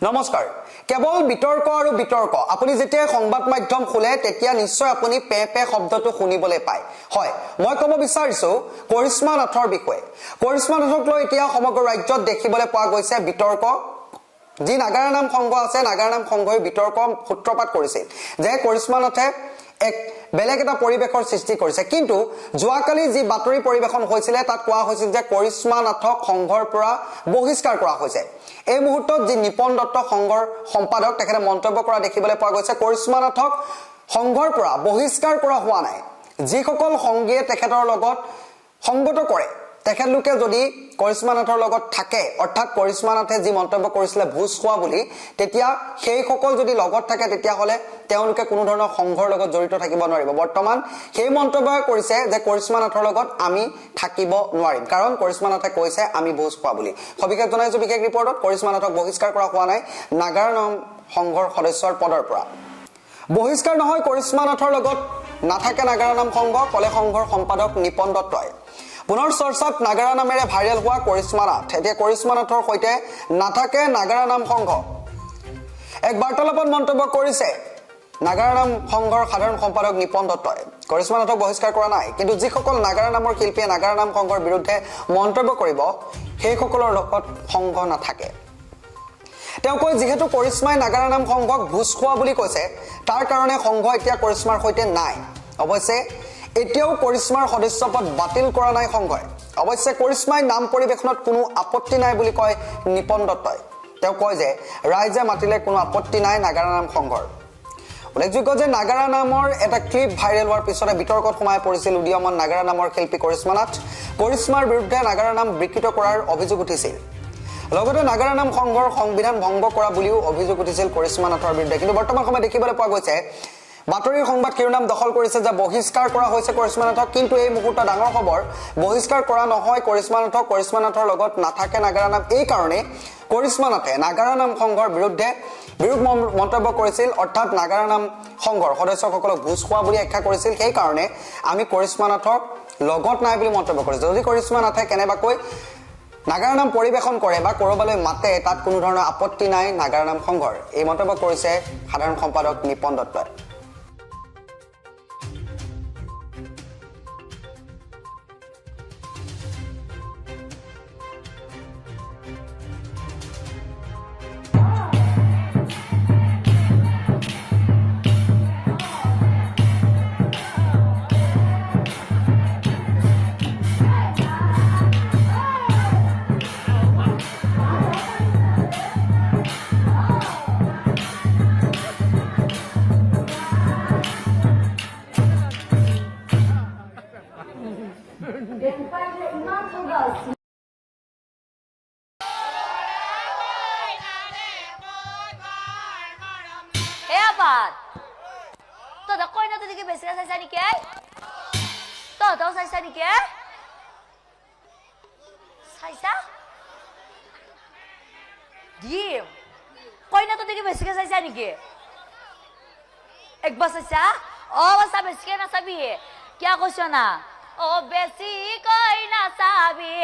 নমস্কাৰ কেৱল বিতৰ্ক আৰু বিতৰ্ক আপুনি যেতিয়া সংবাদ মাধ্যম খুলে তেতিয়া নিশ্চয় আপুনি পে পে শব্দটো শুনিবলৈ পায় হয় মই ক'ব বিচাৰিছো কৰিশ্মা নাথৰ বিষয়ে কৰিশ্মা নাথক লৈ এতিয়া সমগ্ৰ ৰাজ্যত দেখিবলৈ পোৱা গৈছে বিতৰ্ক যি নাগাৰা নাম সংঘ আছে নাগাৰা নাম সংঘই বিতৰ্ক সূত্ৰপাত কৰিছিল যে কৰিশ্মা নাথে এক বেলেগ এটা পৰিবেশৰ সৃষ্টি কৰিছে কিন্তু যোৱাকালি যি বাতৰি পৰিবেশন হৈছিল তাত কোৱা হৈছিল যে কৰিশ্মা নাথক সংঘৰ পৰা বহিষ্কাৰ কৰা হৈছে এই মুহূৰ্তত যি নিপন দত্ত সংঘৰ সম্পাদক তেখেতে মন্তব্য কৰা দেখিবলৈ পোৱা গৈছে কৰিশ্মা নাথক সংঘৰ পৰা বহিষ্কাৰ কৰা হোৱা নাই যিসকল সংগীয়ে তেখেতৰ লগত সংগত কৰে তেখেতলোকে যদি কৰিশ্মা নাথৰ লগত থাকে অৰ্থাৎ কৰিশ্মা নাথে যি মন্তব্য কৰিছিল ভুজ খোৱা বুলি তেতিয়া সেই সকল যদি লগত থাকে তেতিয়া হলে তেওঁলোকে কোনো ধৰণৰ সংঘৰ লগত জড়িত থাকিব নোৱাৰিব বৰ্তমান সেই মন্তব্য কৰিছে যে কৰিশ্মা নাথৰ লগত আমি থাকিব নোৱাৰিম কাৰণ কৰিশ্মা নাথে কৈছে আমি ভুজ খোৱা বুলি সবিশেষ জনাইছো বিশেষ ৰিপৰ্টত কৰিশ্মা নাথক বহিষ্কাৰ কৰা হোৱা নাই নাগাৰা নাম সংঘৰ সদস্যৰ পদৰ পৰা বহিষ্কাৰ নহয় কৰিশ্মা নাথৰ লগত নাথাকে নাগাৰা নাম সংঘ কলে সংঘৰ সম্পাদক নিপন দত্তই পুনৰ চৰ্চাত নাগাৰা নামেৰে ভাইৰেল হোৱা কৰিশ্মা নাথ এতিয়া কৰিশ্মা নাথৰ সৈতে নাথাকে নাগাৰা নাম সংঘ এক বাৰ্তালাপত মন্তব্য কৰিছে নাগাৰা নাম সংঘৰ সাধাৰণ সম্পাদক নিপন দত্তই কৰিশ্মা নাথক বহিষ্কাৰ কৰা নাই কিন্তু যিসকল নাগাৰা নামৰ শিল্পীয়ে নাগাৰা নাম সংঘৰ বিৰুদ্ধে মন্তব্য কৰিব সেইসকলৰ লগত সংঘ নাথাকে তেওঁ কয় যেহেতু কৰিশ্মাই নাগাৰা নাম সংঘক ভুজ খোৱা বুলি কৈছে তাৰ কাৰণে সংঘ এতিয়া কৰিশ্মাৰ সৈতে নাই অৱশ্যে এতিয়াও কৰিশ্মাৰ সদস্যপদ বাতিল কৰা নাই সংঘই অৱশ্যে কৰিশ্মাই নাম পৰিবেশনত কোনো আপত্তি নাই বুলি কয় নিপন দত্তই তেওঁ কয় যে ৰাইজে মাতিলে কোনো আপত্তি নাই নাগাৰা নাম সংঘৰ উল্লেখযোগ্য যে নাগাৰা নামৰ এটা ক্লিপ ভাইৰেল হোৱাৰ পিছতে বিতৰ্কত সোমাই পৰিছিল উদীয়মান নাগাৰা নামৰ শিল্পী কৰিশ্মা নাথ কৰিশ্মাৰ বিৰুদ্ধে নাগাৰা নাম বিকৃত কৰাৰ অভিযোগ উঠিছিল লগতে নাগাৰা নাম সংঘৰ সংবিধান ভংগ কৰা বুলিও অভিযোগ উঠিছিল কৰিশ্মা নাথৰ বিৰুদ্ধে কিন্তু বৰ্তমান সময়ত দেখিবলৈ পোৱা গৈছে বাতৰিৰ সংবাদ শিৰোনাম দখল কৰিছে যে বহিষ্কাৰ কৰা হৈছে কৰিশ্মা নাথক কিন্তু এই মুহূৰ্তত ডাঙৰ খবৰ বহিষ্কাৰ কৰা নহয় কৰিশ্মা নাথৰ লগত নাথাকে নাগাৰা নাম এই কাৰণে কৰিশ্মা নাথে নাগাৰা নাম সংঘৰ বিৰুদ্ধে বিৰোধ মন্তব্য কৰিছিল অৰ্থাৎ নাগাৰা নাম সংঘৰ সদস্যসকলক ভুজ খোৱা বুলি আখ্যা কৰিছিল সেই কাৰণে আমি কৰিশ্মা নাথক লগত নাই বুলি মন্তব্য কৰিছো যদি কৰিশ্মা নাথে কেনেবাকৈ নাগাৰা নাম পৰিবেশন কৰে বা কৰবালৈ মাতে তাত কোনো ধৰণৰ আপত্তি নাই নাগাৰা নাম সংঘৰ এই মন্তব্য কৰিছে সাধাৰণ সম্পাদক নিপন দত্তই एक बस अच्छा ओ बस बेसिके ना सभी क्या क्वेश्चन आ ओ बेसी कोई ना साबी